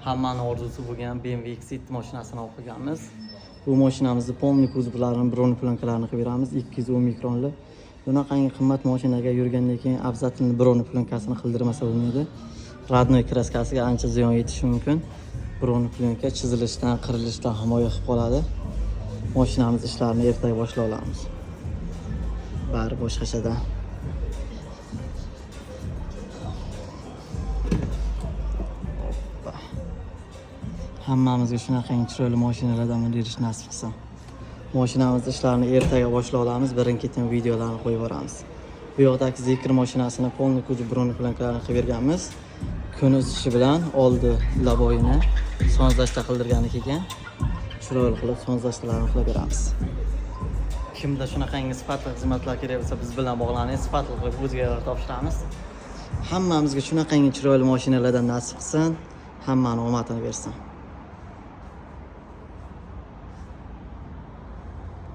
Hammani orzusi bo'lgan BMW X7 mashinasini olib kelganmiz. Bu mashinamizni polni kuzovlarini, bron plankalarini qilib beramiz. 210 mikronli. Bunaqangi qimmat mashinaga yurgandan keyin afzatilni bron plankasini qildirmasa bo'lmaydi. Radnoy kraskasiga ancha ziyon yetishi mumkin. Bron planka chizilishdan, qirilishdan himoya qilib qoladi. Mashinamiz ishlarini ertaga boshlay olamiz. Bari boshqachadan. Hammamizga shunaqangi chiroyli mashinalardan berish nasib qilsin. Mashinamiz ishlarini ertaga boshlay olamiz. Birin-ketin videolarni qo'yib boramiz. Bu yoqdagi Zikr mashinasini polni kuzi bron plankalarini qilib berganmiz. Kun isishi bilan oldi laboyini sonzlashda qildirgani keyin chiroyli qilib sonzlashlarni qilib beramiz. Kimda shunaqangi sifatli xizmatlar kerak bo'lsa, biz bilan bog'laning, sifatli qilib o'ziga topshiramiz. Hammamizga shunaqangi chiroyli mashinalardan nasib qilsin. Hammani omadini bersin.